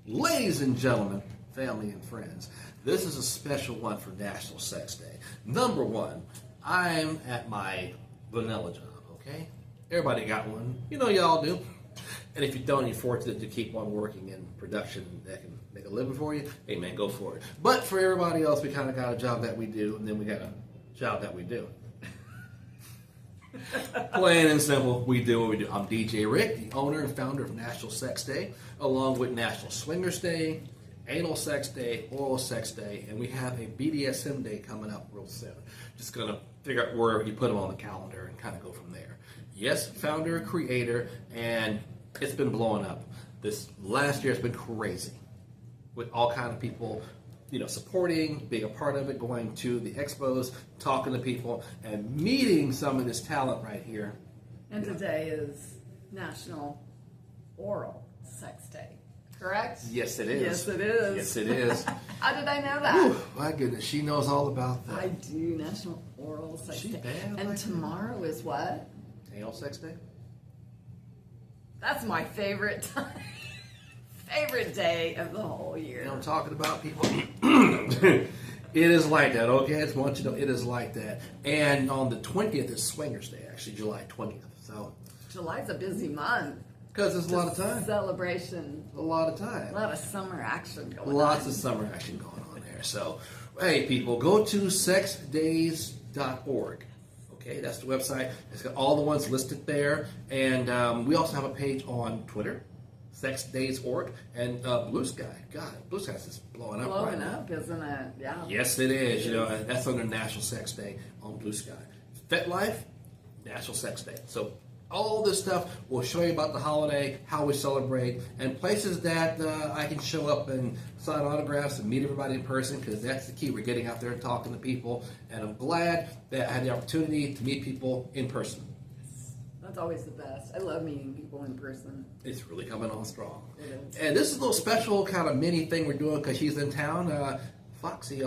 Ladies and gentlemen, family and friends, this is a special one for National Sex Day. Number one, I'm at my vanilla job, okay? Everybody got one. You know y'all do. And if you don't, you're fortunate to keep on working in production that can make a living for you. Hey man, go for it. But for everybody else, we kind of got a job that we do, and then we got a job that we do. Plain and simple, we do what we do. I'm DJ Rick, the owner and founder of National Sex Day, along with National Swingers Day, Anal Sex Day, Oral Sex Day, and we have a BDSM Day coming up real soon. Just gonna figure out where you put them on the calendar and kind of go from there. Yes, founder, creator, and it's been blowing up. This last year has been crazy with all kind of people, you know, supporting, being a part of it, going to the expos, talking to people, and meeting some of this talent right here. And today is National Oral Sex Day, correct? Yes, it is. Yes, it is. Yes, it is. How did I know that? Whew, my goodness, she knows all about that. I do, National Oral Sex She Day. bad And like tomorrow is what? Anal Sex Day? That's my favorite time. Favorite day of the whole year. You know, I'm talking about people. It is like that, okay? I just want you to know it is like that. And on the 20th is Swingers Day, actually, July 20th. So, July's a busy month. because there's a lot of time. Celebration. A lot of time. A lot of summer action going on. Lots of summer action going on there. So, hey, people, go to sexdays.org. Okay, that's the website. It's got all the ones listed there. And we also have a page on Twitter, Sex Days Org, and Blue Sky. God, Blue Sky's just blowing up right Blowing now. up, isn't it? Yeah. Yes, it is. You know, and that's under National Sex Day on Blue Sky. FetLife, National Sex Day. So all this stuff will show you about the holiday, how we celebrate, and places that I can show up and sign autographs and meet everybody in person, because that's the key. We're getting out there and talking to people, and I'm glad that I had the opportunity to meet people in person. That's always the best. I love meeting people in person. It's really coming on strong. It is. And this is a little special kind of mini thing we're doing because she's in town. Foxxy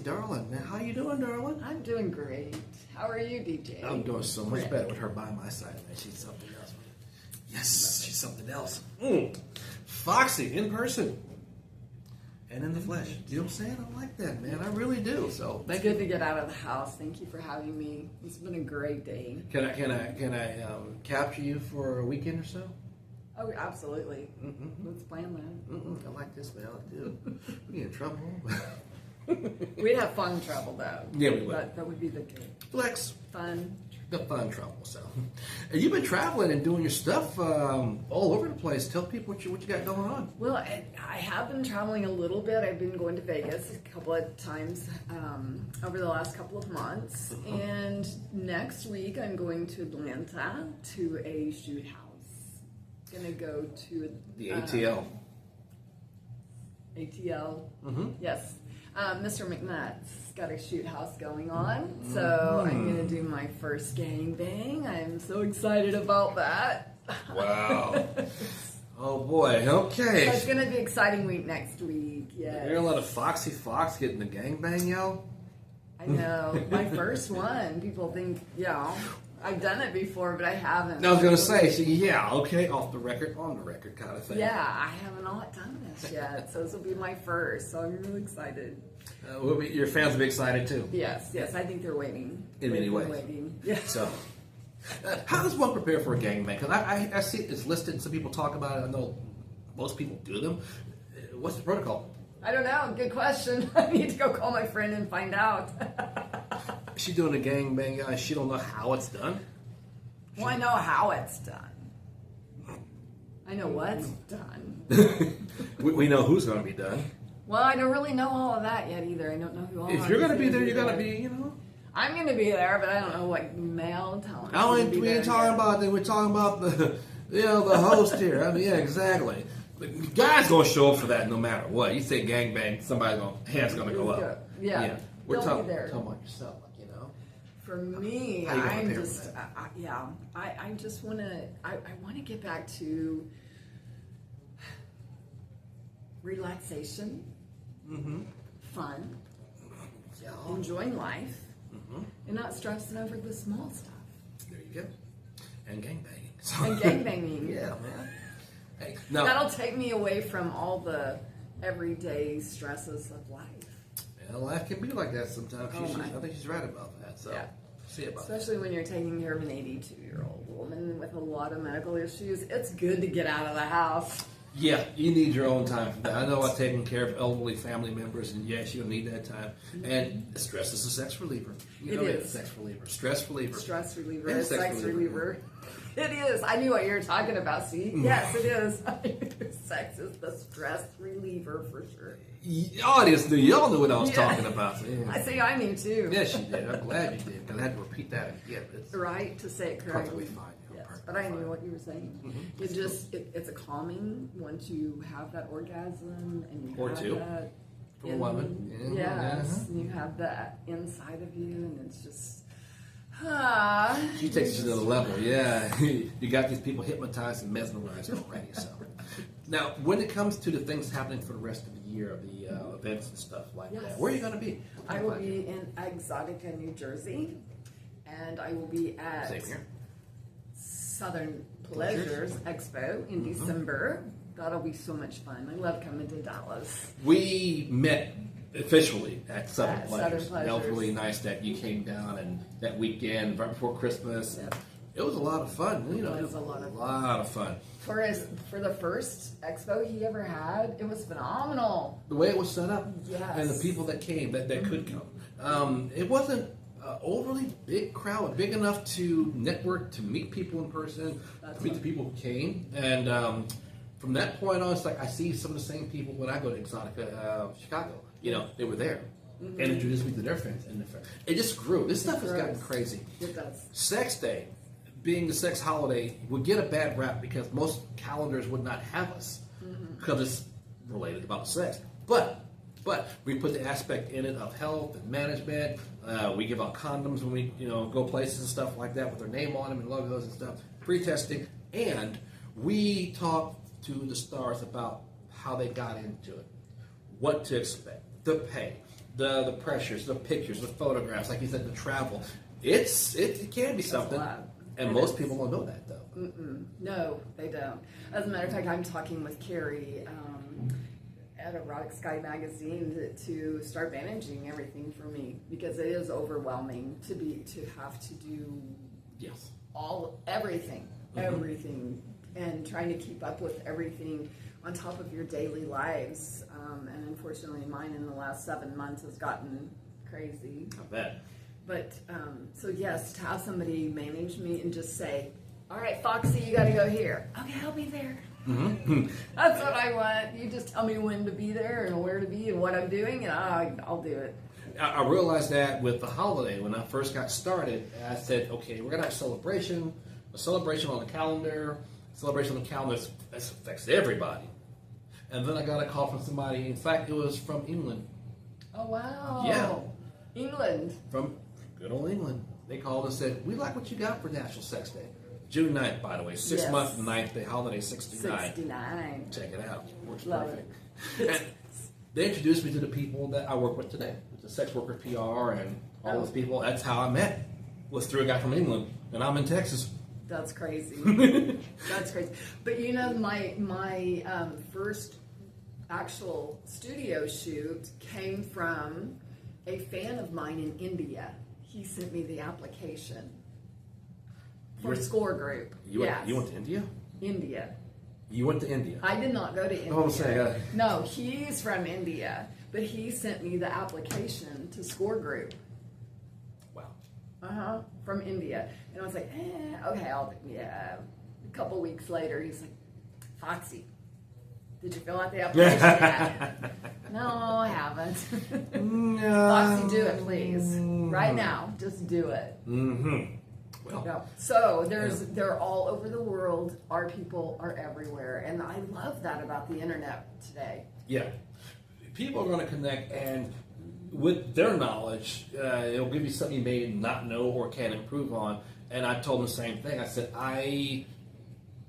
Darlin. Now, how you doing, darling? I'm doing great. How are you, DJ? I'm doing so much better with her by my side, man. She's something else. Yes, she's something else. Foxy in person and in the flesh. You know what I'm saying? I like that, man. I really do. So It's good to get out of the house. Thank you for having me. It's been a great day. Can I capture you for a weekend or so? Oh, absolutely. Let's plan that. I like this, man. I do. We in trouble. We'd have fun trouble, though. Yeah, we would. But that would be the good. Flex. Fun. The fun trouble. So, and you've been traveling and doing your stuff all over the place. Tell people what you got going on. Well, I have been traveling a little bit. I've been going to Vegas a couple of times over the last couple of months. And next week, I'm going to Atlanta to a shoot house. Gonna go to The ATL. ATL. Yes. Mr. McNutt's got a shoot house going on, so I'm gonna do my first gangbang. I'm so excited about that. Wow. Oh boy. Okay. So it's gonna be an exciting week next week. Yeah. You're gonna let a Foxy Fox get in the gangbang, yo? I know. My first one. People think, I've done it before, but I haven't. I was gonna say, so yeah, okay, off the record, on the record kind of thing. Yeah, I haven't done this yet, so this will be my first. So I'm really excited. Your fans will be excited too. Yes, I think they're waiting. In many ways. Waiting. Yeah. So, how does one prepare for a gangbang? Because I see it's listed and some people talk about it. I know most people do them. What's the protocol? I don't know. Good question. I need to go call my friend and find out. She's doing a gangbang, guys. She don't know how it's done. Well, I know how it's done. I know what's done. we know who's going to be done. Well, I don't really know all of that yet either. I don't know who all. If you're going to be there, you're going to be, you know. I'm going to be there, but I don't know what male talent. We ain't talking about that. We're talking about the host here. I mean, yeah, exactly. The guy's going to show up for that no matter what. You say gangbang, hands going to go up. Yeah. We're They'll talking be there. about yourself, you know. For me, How you gonna I'm prepare just, for that? I just want to, I want to get back to relaxation, fun, enjoying life, and not stressing over the small stuff. There you go. And gangbanging. And gangbanging. Yeah, man. Hey, now, That'll take me away from all the everyday stresses of life. yeah, life can be like that sometimes. Oh, my. I think she's right about that. So, Yeah. see about Especially when you're taking care of an 82-year-old woman with a lot of medical issues. It's good to get out of the house. Yeah, you need your own time for that. I know I've taken care of elderly family members, and yes, you'll need that time. And stress is a sex reliever. You know It it's is. a sex reliever. Stress reliever. Stress reliever, And sex reliever. It is. I knew what you were talking about. See? Yes, it is. Sex is the stress reliever for sure. Audience knew. Y'all knew what I was talking about. So, yeah. I see. I knew too. Yes, you did. I'm glad you did, because I had to repeat that again. It's Right to say it correctly. perfectly fine. Yeah, Yes, perfectly but I knew fine. what you were saying. Mhm. It just it's a calming once you have that orgasm and you Or have two. that For a woman. Yeah, yes, uh-huh. and you have that inside of you, and it's just She takes it to another level, yeah. You got these people hypnotized and mesmerized already. So, now when it comes to the things happening for the rest of the year, the events and stuff like Yes. that, where are you going to be? I will be in Exotica, New Jersey, and I will be at Same here. Southern Pleasures Expo in December. That'll be so much fun. I love coming to Dallas. We met officially at Southern At Pleasures. Southern That was Pleasures. really nice that you came down and that weekend right before Christmas. Yep. It was a lot of fun. You know, It was a lot of fun. lot of fun. For the first expo he ever had, it was phenomenal. The way it was set up, Yes. and the people that came, that could come. It wasn't overly big crowd, big enough to network, to meet people in person, That's to meet right. the people who came. And from that point on, it's like I see some of the same people when I go to Exotica Chicago. You know, they were there and introduced me to their friends and their friends. It just grew. This stuff has gotten grows. crazy. It does. Sex Day, being the sex holiday, would get a bad rap because most calendars would not have us because it's related about sex. But we put the aspect in it of health and management. We give out condoms when we go places and stuff like that with their name on them and logos and stuff. Free testing, and we talk to the stars about how they got into it, what to expect, the pay, the pressures, the pictures, the photographs, like you said, the travel. It can be something, a lot. and It most is. people don't know that though. No, they don't. As a matter of fact, I'm talking with Carrie at Erotic Sky magazine to start managing everything for me because it is overwhelming to have to do Yes. everything, and trying to keep up with everything on top of your daily lives. And unfortunately, mine in the last 7 months has gotten crazy. I bet. But so yes, to have somebody manage me and just say, "All right, Foxy, you got to go here." Okay, I'll be there. That's what I want. You just tell me when to be there and where to be and what I'm doing, and I'll do it. I realized that with the holiday when I first got started. I said, okay, we're gonna have a celebration on the calendar. Celebration on the calendar this affects everybody. And then I got a call from somebody. In fact, it was from England. Oh wow! Yeah. England. From good old England. They called and said, we like what you got for National Sex Day. June 9th, by the way. 6th Yes. month, 9th day, holiday 69. 69. Check it out. Works Love perfect. And they introduced me to the people that I work with today. The sex worker PR and all those people. That's how I met. Was through a guy from England. And I'm in Texas. That's crazy. That's crazy. But you know, my first actual studio shoot came from a fan of mine in India. He sent me the application for You're- Score Group. You went to India? India. You went to India? I did not go to India. I was saying, No, he's from India, but he sent me the application to Score Group. Wow. From India. And I was like, okay, yeah. A couple weeks later, he's like, Foxy, did you fill out the application yet? No, I haven't. Foxy, do it, please. Right now, just do it. Mm-hmm. Well, Yeah. So they're all over the world. Our people are everywhere. And I love that about the internet today. yeah. People are going to connect, and with their knowledge, it'll give you something you may not know or can improve on. And I told them the same thing. I said, I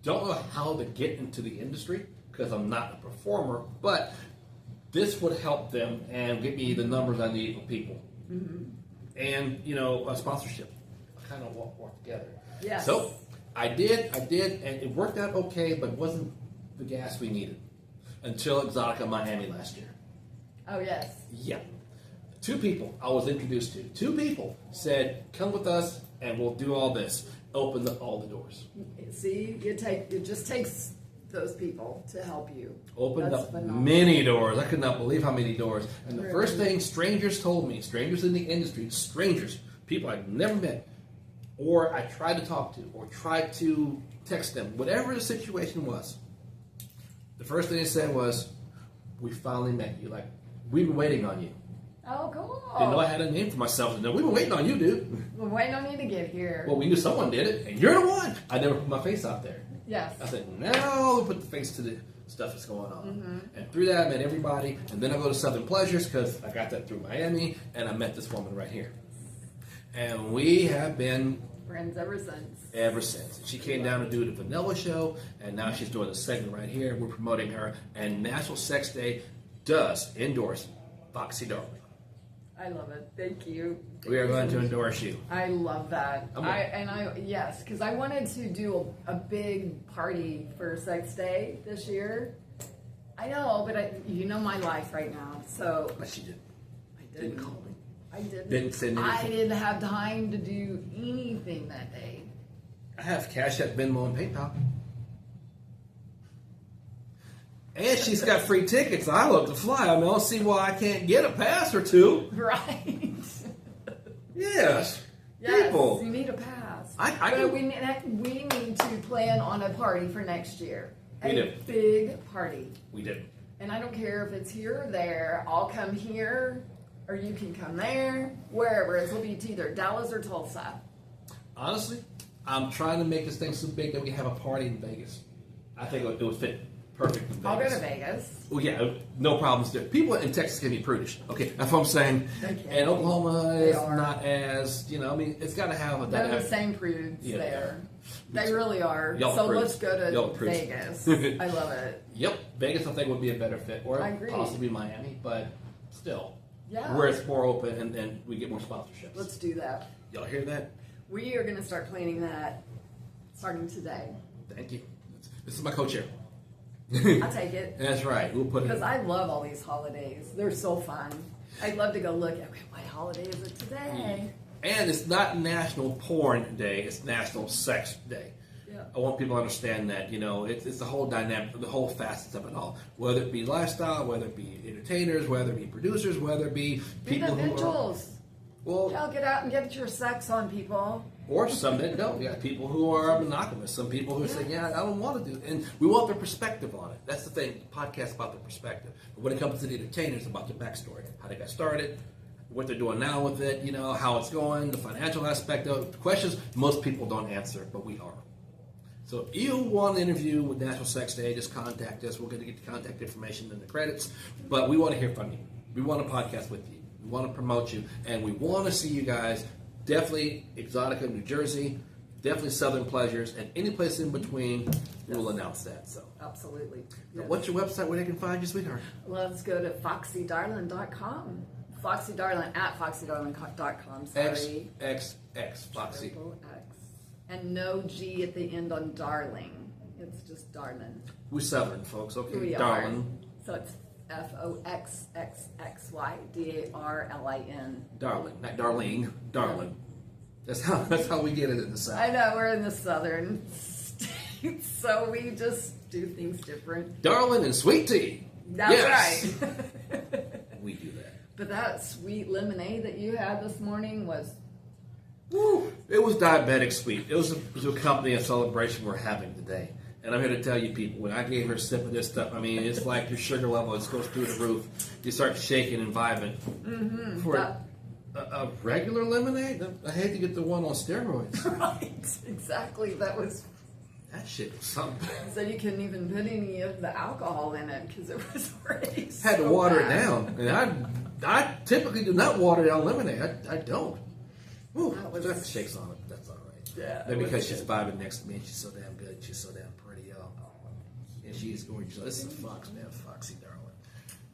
don't know how to get into the industry because I'm not a performer, but this would help them and get me the numbers I need for people. And, a sponsorship. Kind of walk together. Yes. So I did, and it worked out okay, but it wasn't the gas we needed until Exotica Miami last year. Oh, yes. Yeah. 2 people I was introduced to. 2 people said, come with us and we'll do all this. Open all the doors. See, it just takes those people to help you. Opened That's up phenomenal. many doors. I could not believe how many doors. And the Really? first thing strangers told me, strangers in the industry, strangers, people I'd never met, or I tried to talk to, or tried to text them, whatever the situation was, the first thing they said was, we finally met you. Like, we've been waiting on you. Oh, cool. Didn't know I had a name for myself. No, we've been waiting on you, dude. We're waiting on you to get here. Well, we knew someone did it, and you're the one. I never put my face out there. Yes. I said, now we'll put the face to the stuff that's going on. And through that, I met everybody. And then I go to Southern Pleasures because I got that through Miami, and I met this woman right here. And we have been Friends ever since. ever since. She came down to do the Vanilla Show, and now she's doing the segment right here. We're promoting her, and National Sex Day does endorse Foxy Darlin. I love it. Thank you. We are going to endorse you. I love that. I'm Yes, because I wanted to do a big party for Sex Day this year. I know, but you know my life right now, so But she didn't. I Didn't call me. I didn't. Didn't send anything. I didn't have time to do anything that day. I have Cash App, Venmo, and PayPal. And she's got free tickets. I love to fly. I mean, I don't see why I can't get a pass or 2. Right. Yes. Yes, People. you need a pass. I but can- we need to plan on a party for next year. We A do. big party. We did. And I don't care if it's here or there. I'll come here, or you can come there, wherever. It'll be either Dallas or Tulsa. Honestly, I'm trying to make this thing so big that we have a party in Vegas. I think it would fit perfect in Vegas. I'll go to Vegas. Well, yeah, no problems there. People in Texas can be prudish. Okay, that's what I'm saying. They can. And Oklahoma They is are. not as, I mean, it's got to have a They're the dynamic. same prudes Yeah, there. They really are. Y'all So prudes. let's go Y'all to prudes. Vegas. I love it. Yep, Vegas I think would be a better fit, or I agree. possibly Miami, but still, Yeah. where it's more open and we get more sponsorships. Let's do that. Y'all hear that? We are going to start planning that starting today. Thank you. This is my co-chair. I'll take it. That's right. We'll put it. Because I love all these holidays. They're so fun. I'd love to go look at, okay, what holiday is it today? And it's not National Porn Day, it's National Sex Day. Yeah. I want people to understand that, it's the whole dynamic, the whole facets of it all. Whether it be lifestyle, whether it be entertainers, whether it be producers, whether it be people who are... Individuals. Well, Hell, get out and get your sex on, people. or some that don't. You got people who are monogamous. Some people who say, yeah, I don't want to do it. And we want their perspective on it. That's the thing. The podcast about their perspective. But when it comes to the entertainers, about their backstory. How they got started, what they're doing now with it, how it's going, the financial aspect of it. The questions most people don't answer, but we are. So if you want an interview with National Sex Day, just contact us. We're going to get the contact information in the credits. But we want to hear from you. We want to podcast with you. We want to promote you. And we want to see you guys. Definitely Exotica, New Jersey. Definitely Southern Pleasures. And any place in between, we'll announce that. So, Absolutely. now, Yes. what's your website where they can find you, sweetheart? Let's go to foxydarlin.com. Foxy Darlin at foxydarlin.com. Sorry. XXX, Foxy. Triple X. And no G at the end on darling. It's just Darlin. We're Southern, folks. Okay, We darling. are. So it's FOXXXYDARLIN. Darling, not Darlene. Darling. That's how we get it in the South. I know, we're in the southern states, so we just do things different. Darling and sweet tea. That's Yes. right. We do that. But that sweet lemonade that you had this morning was... Woo! It was diabetic sweet. It was a company and celebration we're having today. And I'm here to tell you people, when I gave her a sip of this stuff, I mean, it's like your sugar level just goes through the roof. You start shaking and vibing. Mm-hmm. For a regular lemonade? I hate to get the one on steroids. Right, exactly. That was... That shit was something. So you couldn't even put any of the alcohol in it because it was already Had to so water bad. it down. And I typically do not water down lemonade. I don't. Woo, that shakes on it. That's all right. Yeah. Maybe it because was she's good. vibing next to me and she's so damn good. She's so damn pretty, y'all. And she's gorgeous. This is Fox, man. Foxy Darlin.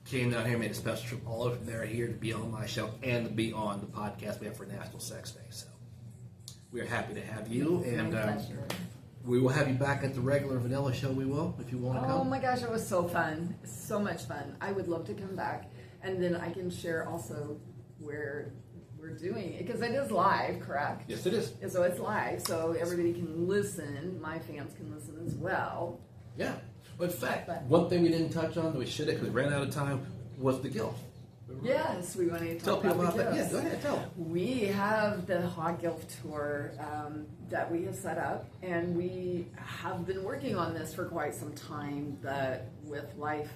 Came down here, made a special trip all over there here to be on my show and to be on the podcast we have for National Sex Day. So we're happy to have you. My And pleasure. We will have you back at the regular Vanilla show. We will, if you want to come. Oh my gosh, it was so fun. So much fun. I would love to come back. And then I can share also where we're doing it. Because it is live, correct? Yes, it is. So it's live, so everybody can listen. My fans can listen as well. Yeah. Well, in fact, But- one thing we didn't touch on that we should have because we ran out of time was the guild. Yes, we want to Tell talk people about about the that. Yeah, gifts. go ahead, tell them. We have the Hot Guild Tour that we have set up, and we have been working on this for quite some time, but with life,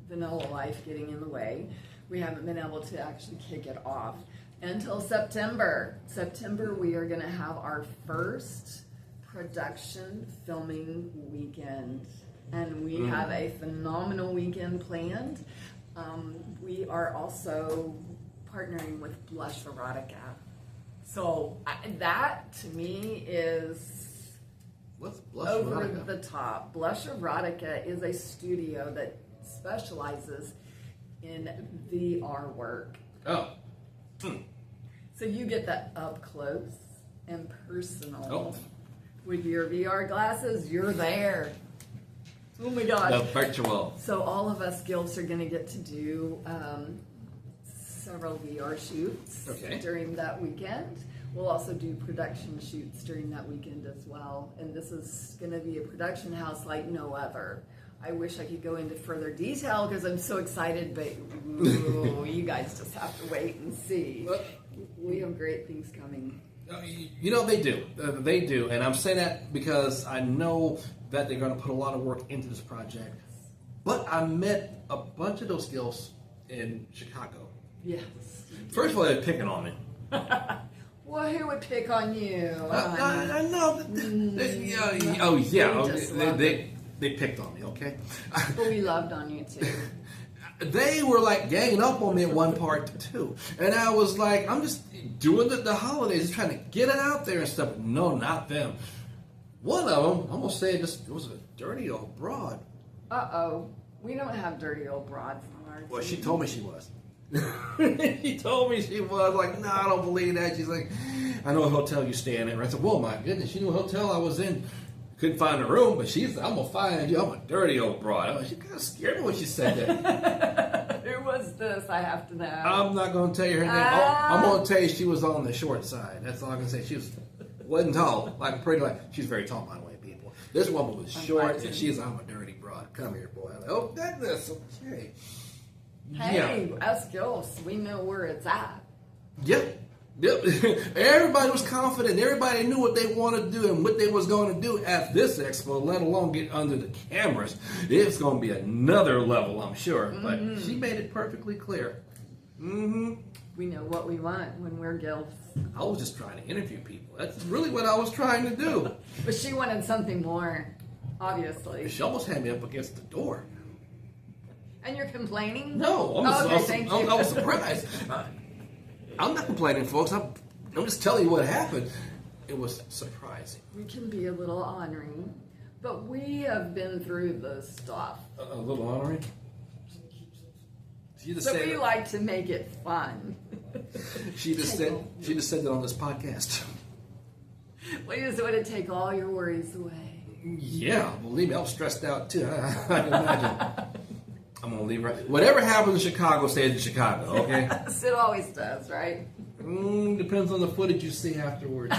vanilla life getting in the way, we haven't been able to actually kick it off until September. September, we are going to have our first production filming weekend, and we have a phenomenal weekend planned. We are also partnering with Blush Erotica. So that to me is What's Blush over Erotica? the top. Blush Erotica is a studio that specializes in VR work. Oh. So you get that up close and personal. Oh. With your VR glasses, you're there. Oh my gosh. The virtual. So all of us guilds are going to get to do several VR shoots during that weekend. We'll also do production shoots during that weekend as well. And this is going to be a production house like no other. I wish I could go into further detail because I'm so excited, but ooh, you guys just have to wait and see. We have great things coming. You know, they do. They do. And I'm saying that because I know that they're going to put a lot of work into this project. But I met a bunch of those girls in Chicago. Yes. First of all, they're picking on me. Well, who would pick on you? I know. Oh, yeah. They picked on me, okay? But we loved on you, too. They were like ganging up on me at one part too, and I was like, I'm just doing the holidays, just trying to get it out there and stuff. No, not them. One of them, I'm gonna say, it was a dirty old broad. We don't have dirty old broads on our team. Well, she told me she was. She told me she was. Like, no, I don't believe that. She's like, I know a hotel you stay in. And I said, whoa, my goodness, she knew a hotel I was in. Couldn't find a room, but she's, I'm gonna find you. I'm a dirty old broad. She kind of scared me when she said that. Who was this? I have to know. I'm not gonna tell you her name. I'm gonna tell you she was on the short side. That's all I'm gonna say. She wasn't tall, like pretty like. She's very tall, by the way, people. This woman was short, and she's, I'm a dirty broad. Come here, boy. I'm like, oh, that's okay. Hey, us girls, we know where it's at. Yep. Everybody was confident. Everybody knew what they wanted to do and what they was going to do at this expo, let alone get under the cameras. It's going to be another level, I'm sure. But she made it perfectly clear. We know what we want when we're gilfs. I was just trying to interview people. That's really what I was trying to do. But she wanted something more, obviously. She almost had me up against the door. And you're complaining? No, Thank you. I was surprised. I'm not complaining, folks. I'm just telling you what happened. It was surprising. We can be a little honoring, but we have been through the stuff. A little honoring? So we like to make it fun. She just said that on this podcast. We just want to take all your worries away. Yeah, believe me, I was stressed out too. I can imagine. I'm gonna leave right. Whatever happens in Chicago stays in Chicago. Okay. Yes, it always does, right? Depends on the footage you see afterwards.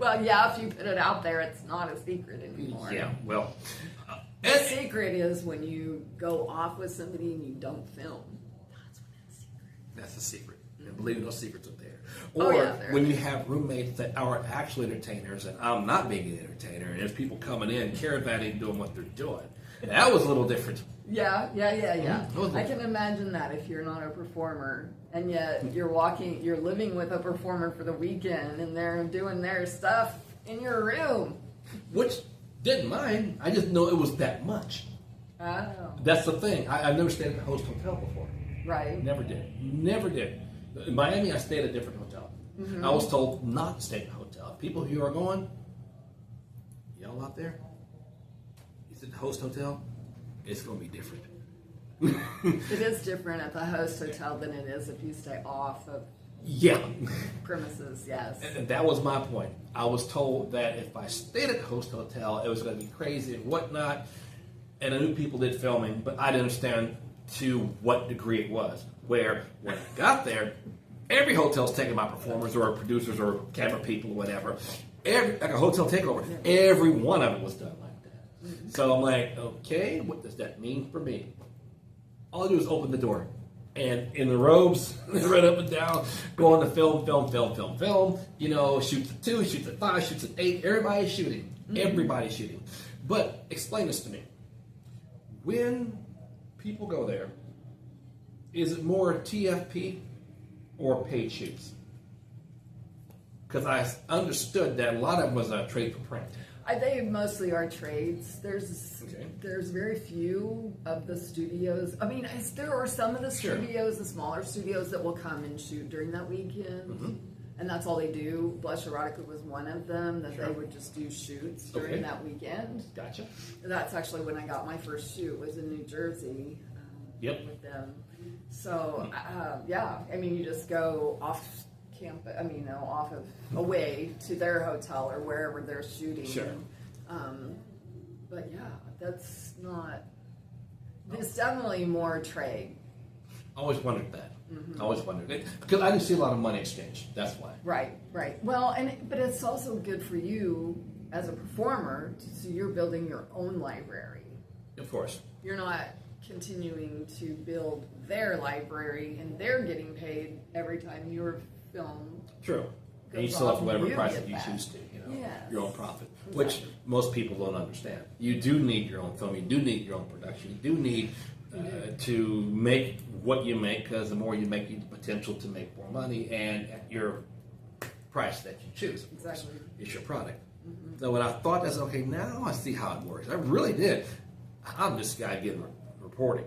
Well, yeah, if you put it out there, it's not a secret anymore. Yeah. Well, the secret is when you go off with somebody and you don't film. That's when it's secret. That's the secret. And believe me, no secrets up there. Or when you have roommates that are actual entertainers and I'm not being an entertainer and there's people coming in caravanning doing what they're doing. That was a little different. Yeah. I can imagine that if you're not a performer and yet you're living with a performer for the weekend and they're doing their stuff in your room. Which, didn't mind. I just know it was that much. Oh. That's the thing. I've never stayed at a host hotel before. Right. Never did. In Miami, I stayed at a different hotel. Mm-hmm. I was told not to stay at a hotel. People who are going, y'all out there, it's at the host hotel, it's going to be different. It is different at the host hotel than it is if you stay off of Yeah. premises. Yes. And that was my point. I was told that if I stayed at the host hotel, it was going to be crazy and whatnot. And I knew people did filming, but I didn't understand to what degree it was. Where when I got there, every hotel's taking my performers or producers or camera people or whatever. Like a hotel takeover, every one of it was done like that. Mm-hmm. So I'm like, okay, what does that mean for me? All I do is open the door. And in the robes, run up and down, go on to film. You know, shoots at 2, shoots at 5, shoots at 8. Everybody's shooting. Mm-hmm. Everybody's shooting. But explain this to me. When people go there, is it more TFP or paid shoots? Because I understood that a lot of them was a trade for print. They mostly are trades. There's very few of the studios. I mean, there are some of the studios, the smaller studios, that will come and shoot during that weekend. Mm-hmm. And that's all they do. Blush Erotica was one of them, that they would just do shoots during that weekend. Gotcha. That's actually when I got my first shoot, was in New Jersey with them. So, I mean, you just go off campus, off of, away to their hotel or wherever they're shooting. Sure. But yeah, that's not, it's definitely more trade. I always wondered that. Mm-hmm. I always wondered it. Because I didn't see a lot of money exchanged. That's why. Right. Well, but it's also good for you as a performer, so you're building your own library. Of course. You're not continuing to build their library and they're getting paid every time your film. True. And you still have whatever price that you choose to, your own profit, which most people don't understand. You do need your own film. You do need your own production. You do need to make what you make, because the more you make, you have the potential to make more money, and at your price that you choose. Exactly. It's your product. Mm-hmm. So when I thought that's okay, now I see how it works. I really did. I'm this guy getting reporting.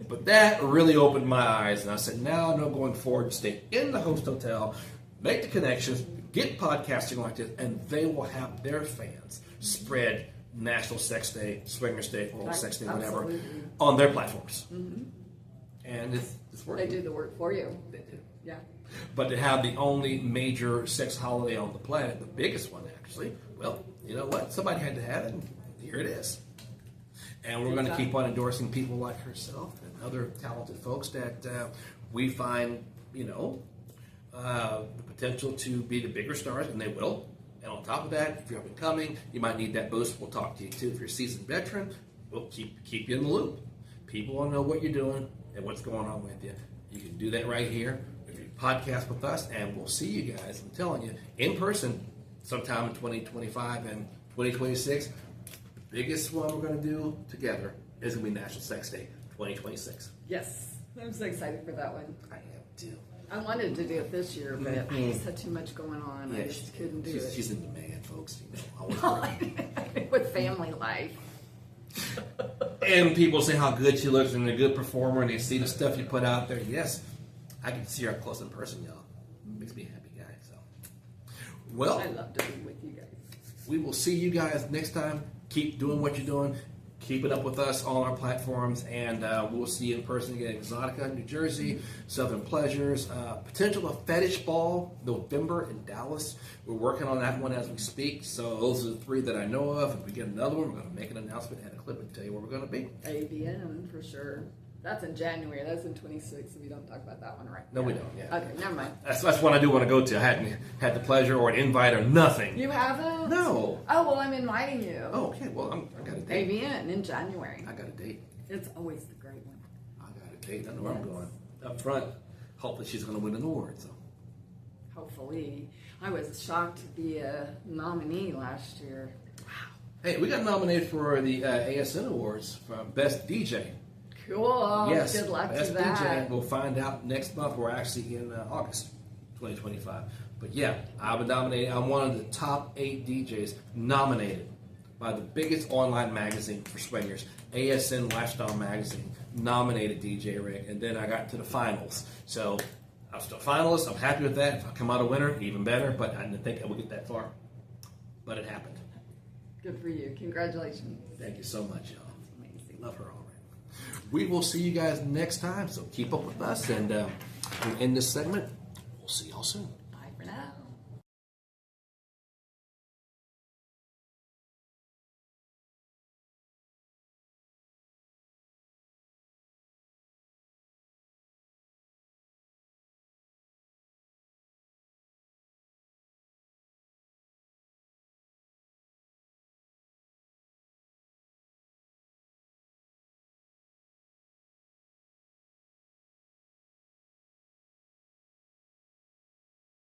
But that really opened my eyes, and I said, now I know going forward, stay in the host hotel, make the connections, get podcasting like this, and they will have their fans spread National Sex Day, Swingers Day, Oral Sex Day, whatever, on their platforms. Mm-hmm. And it's working. They do the work for you. They do. Yeah. But to have the only major sex holiday on the planet, the biggest one actually, well, you know what? Somebody had to have it, and here it is. And we're going to keep on endorsing people like herself and other talented folks that we find, the potential to be the bigger stars, and they will. And on top of that, if you're up and coming, you might need that boost. We'll talk to you too. If you're a seasoned veteran, we'll keep you in the loop. People want to know what you're doing and what's going on with you. You can do that right here. If you podcast with us, and we'll see you guys, I'm telling you, in person sometime in 2025 and 2026. The biggest one we're going to do together is going to be National Sex Day 2026. Yes. I'm so excited for that one. I am too. I wanted to do it this year, but I just had too much going on. I just couldn't do it. She's in demand, folks. With family life. And people say how good she looks and a good performer, and they see the stuff you put out there. Yes, I can see her up close in person, y'all. Makes me a happy guy. So, well, I love to be with you guys. We will see you guys next time. Keep doing what you're doing. Keep it up with us on our platforms, and we'll see you in person again in Exotica, New Jersey, Southern Pleasures, potential a fetish ball, November in Dallas. We're working on that one as we speak, so those are the 3 that I know of. If we get another one, we're going to make an announcement and a clip and tell you where we're going to be. ABN, for sure. That's in January. That's in 26, so we don't talk about that one right now. No, we don't, Okay, never mind. That's one I do want to go to. I hadn't had the pleasure or an invite or nothing. You haven't? No. Oh, well, I'm inviting you. Oh, okay. Well, I got a date. ABN in January. I got a date. It's always the great one. I got a date. I know where I'm going. Up front. Hopefully she's going to win an award. So. Hopefully. I was shocked to be a nominee last year. Wow. Hey, we got nominated for the ASN Awards for Best DJ. Cool. Yes. Good luck Best to that. DJ. We'll find out next month. We're actually in August 2025. But yeah, I've been nominated. I'm one of the top 8 DJs nominated by the biggest online magazine for swingers, ASN Lifestyle Magazine, nominated DJ Rick. And then I got to the finals. So I'm still a finalist. I'm happy with that. If I come out a winner, even better. But I didn't think I would get that far. But it happened. Good for you. Congratulations. Thank you so much, y'all. Amazing. Love her already. We will see you guys next time, so keep up with us, and we end this segment. We'll see y'all soon. Bye for now.